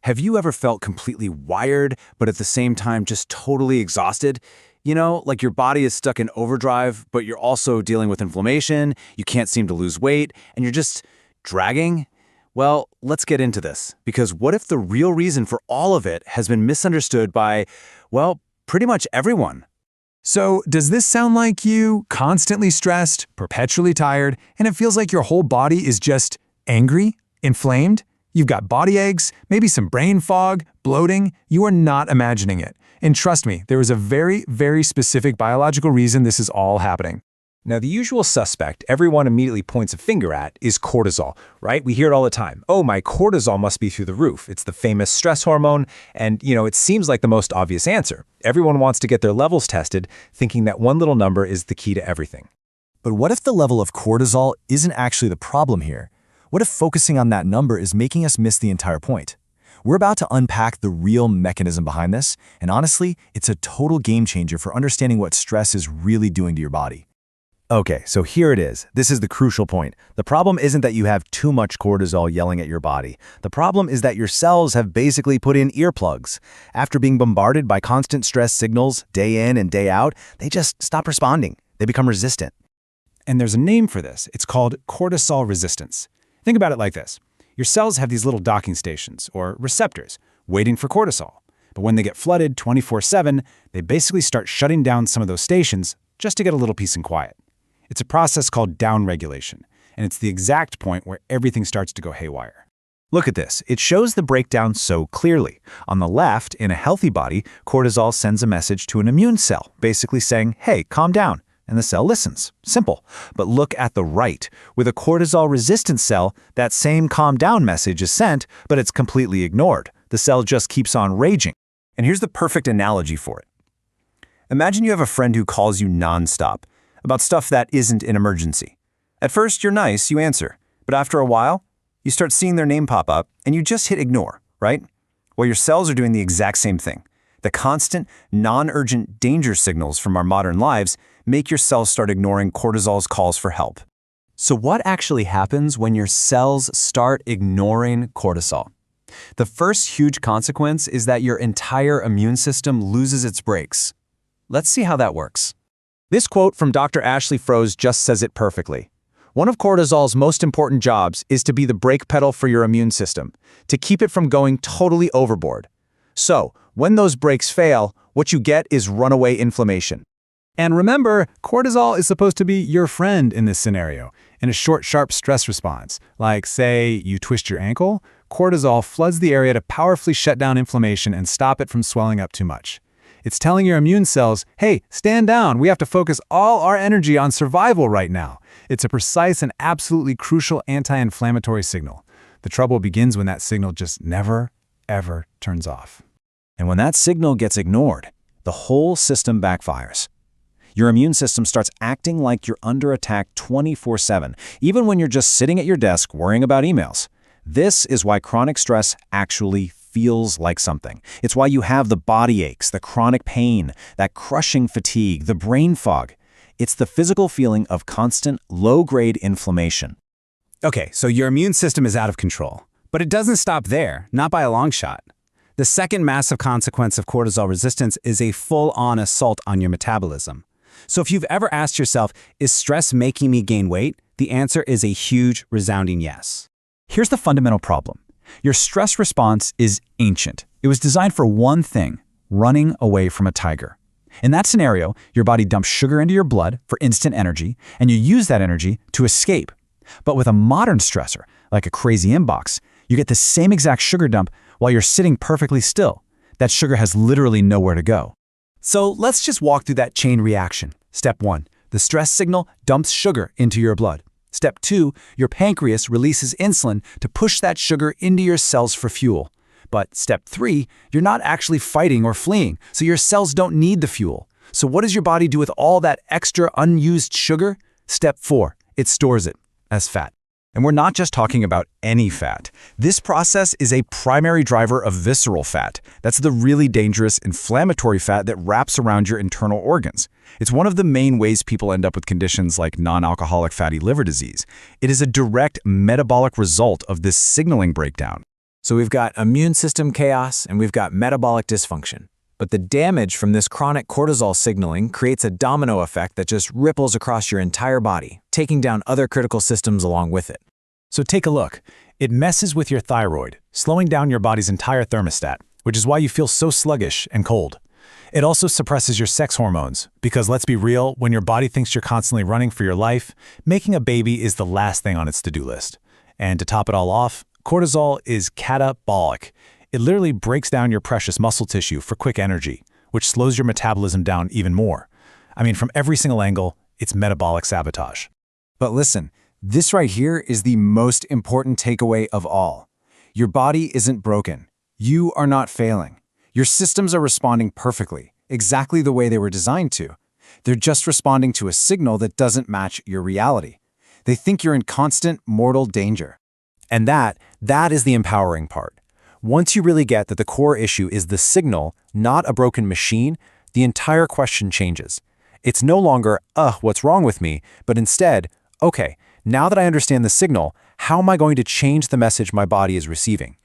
Have you ever felt completely wired, but at the same time just totally exhausted? Like your body is stuck in overdrive, but you're also dealing with inflammation, you can't seem to lose weight, and you're just dragging? Well, let's get into this, because what if the real reason for all of it has been misunderstood by, well, pretty much everyone? So, does this sound like you? Constantly stressed, perpetually tired, and it feels like your whole body is just angry, inflamed? You've got body aches, maybe some brain fog, bloating. You are not imagining it. And trust me, there is a very, very specific biological reason this is all happening. Now, the usual suspect everyone immediately points a finger at is cortisol, right? We hear it all the time. Oh, my cortisol must be through the roof. It's the famous stress hormone, and, it seems like the most obvious answer. Everyone wants to get their levels tested, thinking that one little number is the key to everything. But what if the level of cortisol isn't actually the problem here? What if focusing on that number is making us miss the entire point? We're about to unpack the real mechanism behind this, and honestly, it's a total game changer for understanding what stress is really doing to your body. Okay, so here it is. This is the crucial point. The problem isn't that you have too much cortisol yelling at your body. The problem is that your cells have basically put in earplugs. After being bombarded by constant stress signals day in and day out, they just stop responding. They become resistant. And there's a name for this. It's called cortisol resistance. Think about it like this. Your cells have these little docking stations, or receptors, waiting for cortisol. But when they get flooded 24/7, they basically start shutting down some of those stations just to get a little peace and quiet. It's a process called downregulation, and it's the exact point where everything starts to go haywire. Look at this. It shows the breakdown so clearly. On the left, in a healthy body, cortisol sends a message to an immune cell, basically saying, hey, calm down. And the cell listens. Simple. But look at the right. With a cortisol-resistant cell, that same calm down message is sent, but it's completely ignored. The cell just keeps on raging. And here's the perfect analogy for it. Imagine you have a friend who calls you nonstop about stuff that isn't an emergency. At first, you're nice, you answer. But after a while, you start seeing their name pop up, and you just hit ignore, right? Well, your cells are doing the exact same thing. The constant, non-urgent danger signals from our modern lives make your cells start ignoring cortisol's calls for help. So what actually happens when your cells start ignoring cortisol? The first huge consequence is that your entire immune system loses its brakes. Let's see how that works. This quote from Dr. Ashley Froese just says it perfectly. One of cortisol's most important jobs is to be the brake pedal for your immune system, to keep it from going totally overboard. So, when those brakes fail, what you get is runaway inflammation. And remember, cortisol is supposed to be your friend in this scenario. In a short, sharp stress response, like, say, you twist your ankle, cortisol floods the area to powerfully shut down inflammation and stop it from swelling up too much. It's telling your immune cells, hey, stand down, we have to focus all our energy on survival right now. It's a precise and absolutely crucial anti-inflammatory signal. The trouble begins when that signal just never, ever turns off. And when that signal gets ignored, the whole system backfires. Your immune system starts acting like you're under attack 24/7, even when you're just sitting at your desk worrying about emails. This is why chronic stress actually feels like something. It's why you have the body aches, the chronic pain, that crushing fatigue, the brain fog. It's the physical feeling of constant, low-grade inflammation. Okay, so your immune system is out of control. But it doesn't stop there, not by a long shot. The second massive consequence of cortisol resistance is a full-on assault on your metabolism. So if you've ever asked yourself, is stress making me gain weight? The answer is a huge, resounding yes. Here's the fundamental problem. Your stress response is ancient. It was designed for one thing: running away from a tiger. In that scenario, your body dumps sugar into your blood for instant energy, and you use that energy to escape. But with a modern stressor, like a crazy inbox, you get the same exact sugar dump while you're sitting perfectly still. That sugar has literally nowhere to go. So let's just walk through that chain reaction. Step 1, the stress signal dumps sugar into your blood. Step 2, your pancreas releases insulin to push that sugar into your cells for fuel. But step 3, you're not actually fighting or fleeing, so your cells don't need the fuel. So what does your body do with all that extra unused sugar? Step 4, it stores it as fat. And we're not just talking about any fat. This process is a primary driver of visceral fat. That's the really dangerous inflammatory fat that wraps around your internal organs. It's one of the main ways people end up with conditions like non-alcoholic fatty liver disease. It is a direct metabolic result of this signaling breakdown. So we've got immune system chaos and we've got metabolic dysfunction. But the damage from this chronic cortisol signaling creates a domino effect that just ripples across your entire body, taking down other critical systems along with it. So take a look. It messes with your thyroid, slowing down your body's entire thermostat, which is why you feel so sluggish and cold. It also suppresses your sex hormones, because let's be real, when your body thinks you're constantly running for your life, making a baby is the last thing on its to-do list. And to top it all off, cortisol is catabolic. It literally breaks down your precious muscle tissue for quick energy, which slows your metabolism down even more. I mean, from every single angle, it's metabolic sabotage. But listen, this right here is the most important takeaway of all. Your body isn't broken. You are not failing. Your systems are responding perfectly, exactly the way they were designed to. They're just responding to a signal that doesn't match your reality. They think you're in constant mortal danger. And that is the empowering part. Once you really get that the core issue is the signal, not a broken machine, the entire question changes. It's no longer, what's wrong with me? But instead, okay, now that I understand the signal, how am I going to change the message my body is receiving?